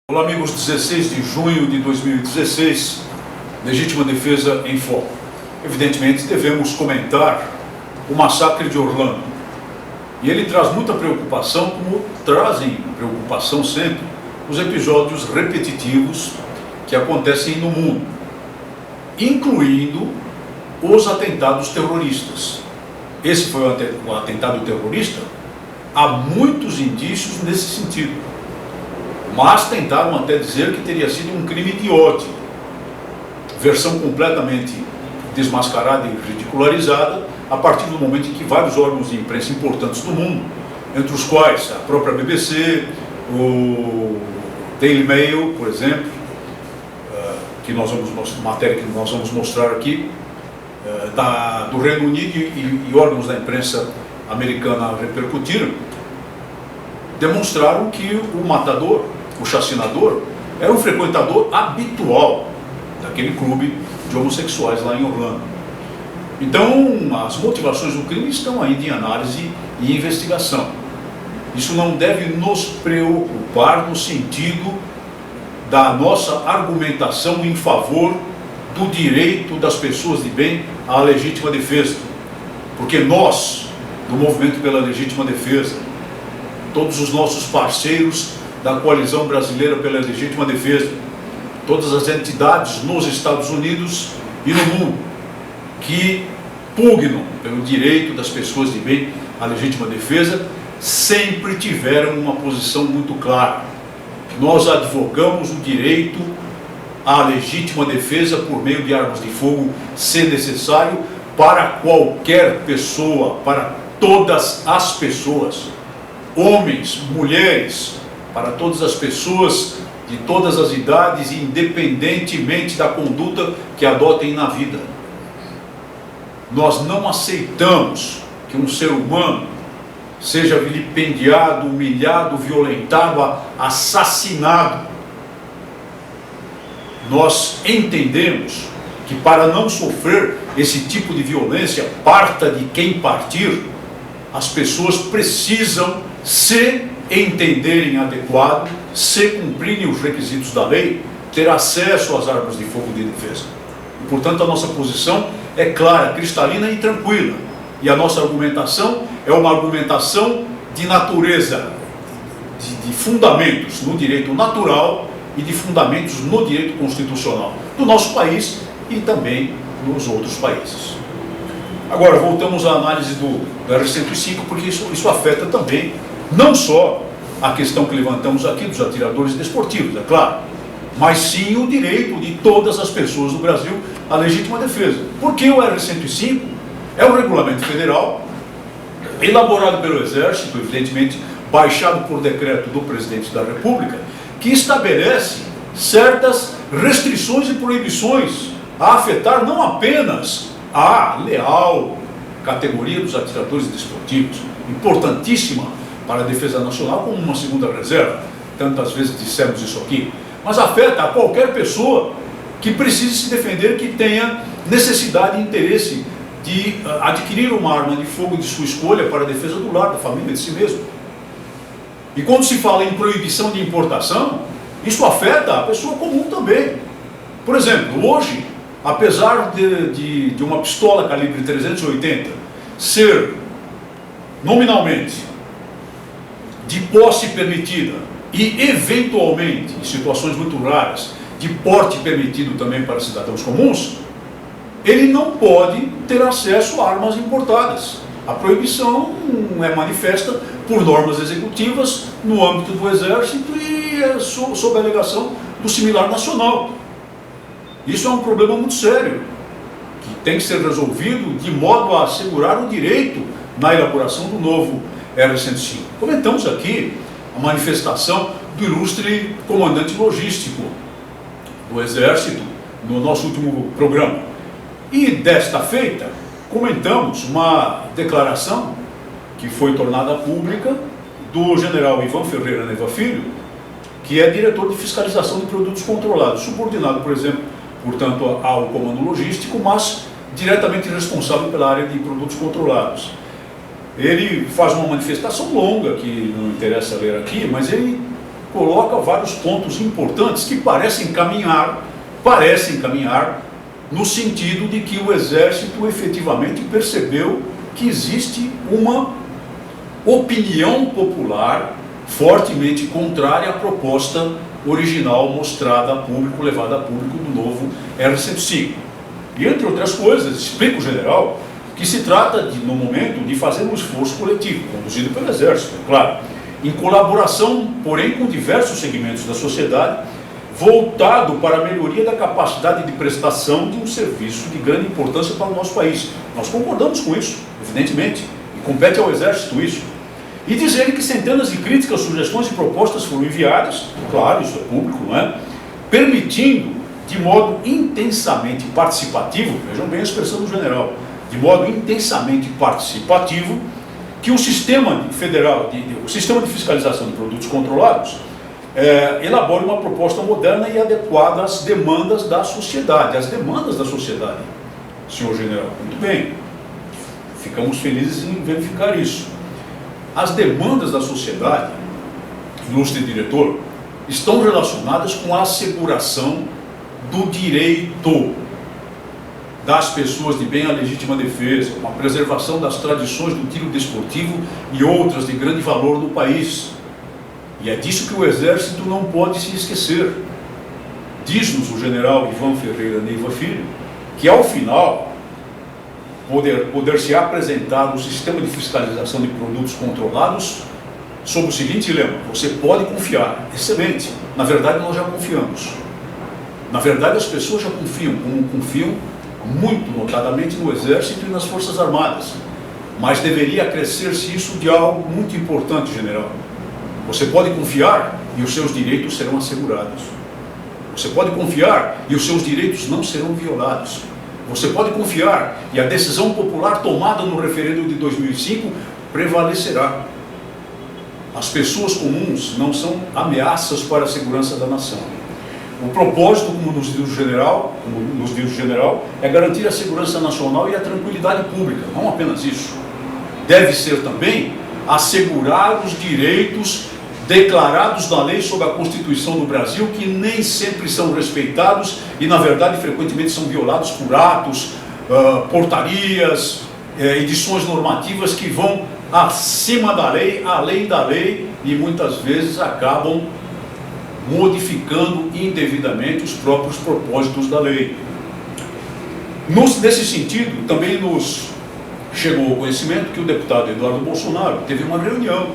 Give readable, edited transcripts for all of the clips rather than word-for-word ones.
Olá amigos, 16 de junho de 2016, Legítima Defesa em Foco. Evidentemente devemos comentar o massacre de Orlando. E ele traz muita preocupação, como trazem preocupação sempre os episódios repetitivos que acontecem no mundo, incluindo os atentados terroristas. Esse foi o atentado terrorista? Há muitos indícios nesse sentido. Mas tentaram até dizer que teria sido um crime de ódio. Versão completamente desmascarada e ridicularizada a partir do momento em que vários órgãos de imprensa importantes do mundo, entre os quais a própria BBC, o Daily Mail, por exemplo, que nós vamos matéria que nós vamos mostrar aqui, do Reino Unido e órgãos da imprensa americana repercutiram, demonstraram que o matador, o chacinador, era um frequentador habitual daquele clube de homossexuais lá em Orlando. Então, as motivações do crime estão ainda em análise e investigação. Isso não deve nos preocupar no sentido da nossa argumentação em favor do direito das pessoas de bem à legítima defesa. Porque nós, do Movimento pela Legítima Defesa, todos os nossos parceiros da Coalizão Brasileira pela Legítima Defesa, todas as entidades nos Estados Unidos e no mundo que pugnam pelo direito das pessoas de bem à legítima defesa, sempre tiveram uma posição muito clara. Nós advogamos o direito à legítima defesa por meio de armas de fogo, se necessário, para qualquer pessoa, para todas as pessoas, homens, mulheres, para todas as pessoas de todas as idades, independentemente da conduta que adotem na vida. Nós não aceitamos que um ser humano seja vilipendiado, humilhado, violentado, assassinado. Nós entendemos que para não sofrer esse tipo de violência, parta de quem partir, as pessoas precisam se entenderem adequado, se cumprirem os requisitos da lei, ter acesso às armas de fogo de defesa. E, portanto, a nossa posição é clara, cristalina e tranquila. E a nossa argumentação é uma argumentação de natureza, de fundamentos no direito natural e de fundamentos no direito constitucional do nosso país e também nos outros países. Agora, voltamos à análise do R-105, porque isso afeta também não só a questão que levantamos aqui dos atiradores desportivos, é claro, mas sim o direito de todas as pessoas do Brasil à legítima defesa. Porque o R-105 é um regulamento federal, elaborado pelo Exército, evidentemente baixado por decreto do Presidente da República, que estabelece certas restrições e proibições a afetar não apenas a leal categoria dos atiradores desportivos, importantíssima para a defesa nacional como uma segunda reserva, tantas vezes dissemos isso aqui, mas afeta a qualquer pessoa que precise se defender, que tenha necessidade e interesse de adquirir uma arma de fogo de sua escolha para a defesa do lar, da família, de si mesmo. E quando se fala em proibição de importação, isso afeta a pessoa comum também. Por exemplo, hoje, apesar de uma pistola calibre 380 ser nominalmente de posse permitida e eventualmente, em situações muito raras, de porte permitido também para cidadãos comuns, ele não pode ter acesso a armas importadas. A proibição é manifesta por normas executivas no âmbito do Exército e sob a alegação do Similar Nacional. Isso é um problema muito sério, que tem que ser resolvido de modo a assegurar o direito na elaboração do novo R-105. Comentamos aqui a manifestação do ilustre comandante logístico do Exército no nosso último programa. E desta feita, comentamos uma declaração que foi tornada pública do general Ivan Ferreira Neiva Filho, que é diretor de fiscalização de produtos controlados, subordinado, por exemplo, portanto, ao comando logístico, mas diretamente responsável pela área de produtos controlados. Ele faz uma manifestação longa, que não interessa ler aqui, mas ele coloca vários pontos importantes que parecem caminhar no sentido de que o Exército efetivamente percebeu que existe uma opinião popular fortemente contrária à proposta original mostrada a público, levada a público do novo R-105. E, entre outras coisas, explica o general que se trata, no momento, de fazer um esforço coletivo, conduzido pelo Exército, é claro, em colaboração, porém, com diversos segmentos da sociedade, voltado para a melhoria da capacidade de prestação de um serviço de grande importância para o nosso país. Nós concordamos com isso, evidentemente, e compete ao Exército isso. E dizer que centenas de críticas, sugestões e propostas foram enviadas, claro, isso é público, não é? Permitindo, de modo intensamente participativo, vejam bem a expressão do general, de modo intensamente participativo, que o sistema federal, o sistema de fiscalização de produtos controlados, elabore uma proposta moderna e adequada às demandas da sociedade. As demandas da sociedade, senhor general, muito bem, ficamos felizes em verificar isso. As demandas da sociedade, ilustre diretor, estão relacionadas com a asseguração do direito das pessoas de bem à legítima defesa, com a preservação das tradições do tiro desportivo e outras de grande valor no país. E é disso que o Exército não pode se esquecer. Diz-nos o general Ivan Ferreira Neiva Filho que, ao final, poder-se apresentar um sistema de fiscalização de produtos controlados sob o seguinte lema: você pode confiar. Excelente. Na verdade, nós já confiamos. Na verdade, as pessoas já confiam, como confiam muito notadamente no Exército e nas Forças Armadas. Mas deveria acrescer-se isso de algo muito importante, general. Você pode confiar e os seus direitos serão assegurados. Você pode confiar e os seus direitos não serão violados. Você pode confiar e a decisão popular tomada no referendo de 2005 prevalecerá. As pessoas comuns não são ameaças para a segurança da nação. O propósito, como nos diz o general, é garantir a segurança nacional e a tranquilidade pública. Não apenas isso. Deve ser também assegurar os direitos declarados na lei sobre a Constituição do Brasil, que nem sempre são respeitados e, na verdade, frequentemente são violados por atos, portarias, edições normativas que vão acima da lei, além da lei, e muitas vezes acabam modificando indevidamente os próprios propósitos da lei. Nesse sentido, também nos chegou ao conhecimento que o deputado Eduardo Bolsonaro teve uma reunião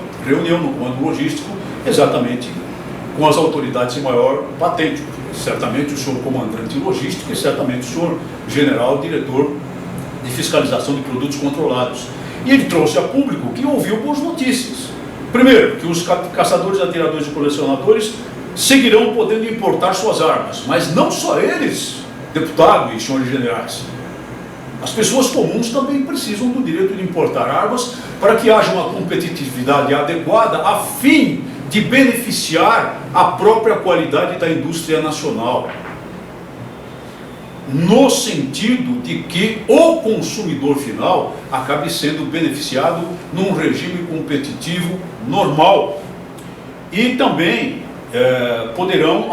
no comando logístico, exatamente com as autoridades de maior patente, certamente o senhor comandante logístico e certamente o senhor general diretor de fiscalização de produtos controlados. E ele trouxe a público que ouviu boas notícias. Primeiro, que os caçadores, atiradores e colecionadores seguirão podendo importar suas armas, mas não só eles, deputado e senhores generais. As pessoas comuns também precisam do direito de importar armas para que haja uma competitividade adequada a fim de beneficiar a própria qualidade da indústria nacional. No sentido de que o consumidor final acabe sendo beneficiado num regime competitivo normal. E também poderão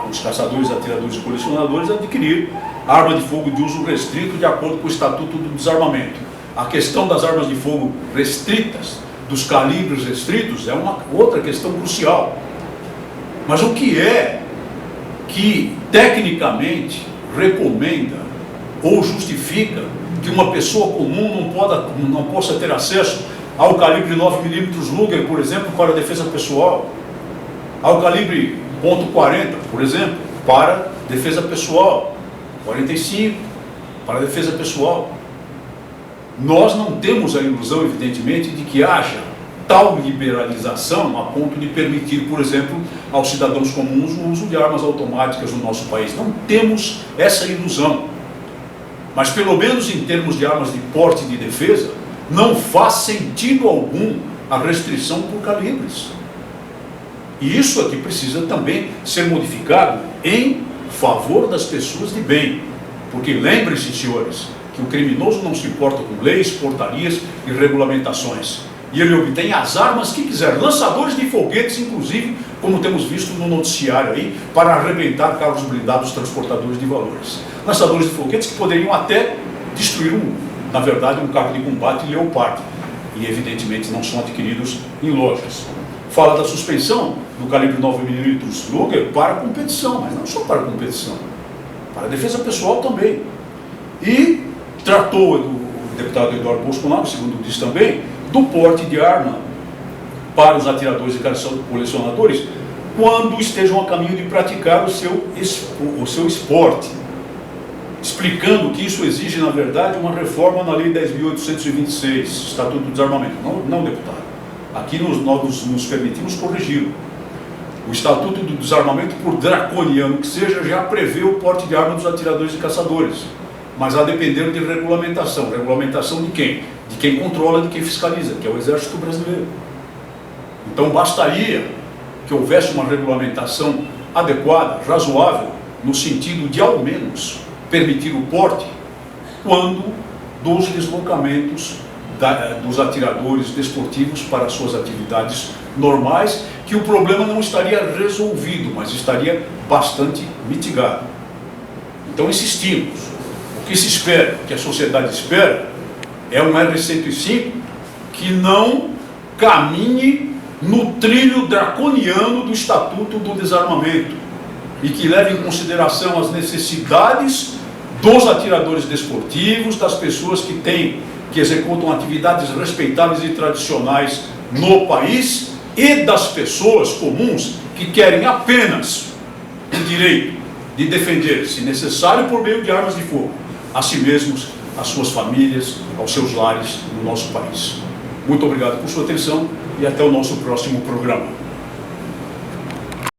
os caçadores, atiradores e colecionadores adquirir arma de fogo de uso restrito de acordo com o Estatuto do Desarmamento. A questão das armas de fogo restritas, dos calibres restritos, é uma outra questão crucial. Mas o que é que tecnicamente recomenda ou justifica que uma pessoa comum não possa ter acesso ao calibre 9mm Luger, por exemplo, para a defesa pessoal, ao calibre .40, por exemplo, para defesa pessoal, 45 para defesa pessoal? Nós não temos a ilusão, evidentemente, de que haja tal liberalização a ponto de permitir, por exemplo, aos cidadãos comuns o uso de armas automáticas no nosso país. Não temos essa ilusão. Mas, pelo menos em termos de armas de porte de defesa, não faz sentido algum a restrição por calibres. E isso aqui precisa também ser modificado em favor das pessoas de bem. Porque lembrem-se, senhores, que o criminoso não se importa com leis, portarias e regulamentações. e ele obtém as armas que quiser, lançadores de foguetes, inclusive, como temos visto no noticiário aí, para arrebentar carros blindados transportadores de valores. Lançadores de foguetes que poderiam até destruir, na verdade, um carro de combate Leopard, e evidentemente não são adquiridos em lojas. Fala da suspensão do calibre 9mm Luger para competição, mas não só para competição, para defesa pessoal também. E tratou o deputado Eduardo Bolsonaro, segundo diz também, do porte de arma para os atiradores e colecionadores quando estejam a caminho de praticar o seu esporte, explicando que isso exige, na verdade, uma reforma na Lei 10.826, Estatuto do Desarmamento. Não, deputado. Aqui nós nos permitimos corrigi-lo. O Estatuto do Desarmamento, por draconiano que seja, já prevê o porte de arma dos atiradores e caçadores, mas a depender de regulamentação. Regulamentação de quem? De quem controla, de quem fiscaliza, que é o Exército Brasileiro. Então bastaria que houvesse uma regulamentação adequada, razoável, no sentido de, ao menos, permitir o porte quando dos deslocamentos dos atiradores desportivos para suas atividades normais, que o problema não estaria resolvido, mas estaria bastante mitigado. Então insistimos, o que se espera, o que a sociedade espera, é um R-105 que não caminhe no trilho draconiano do Estatuto do Desarmamento e que leve em consideração as necessidades dos atiradores desportivos, das pessoas que executam atividades respeitáveis e tradicionais no país e das pessoas comuns que querem apenas o direito de defender, se necessário por meio de armas de fogo, a si mesmos, às suas famílias, aos seus lares no nosso país. Muito obrigado por sua atenção e até o nosso próximo programa.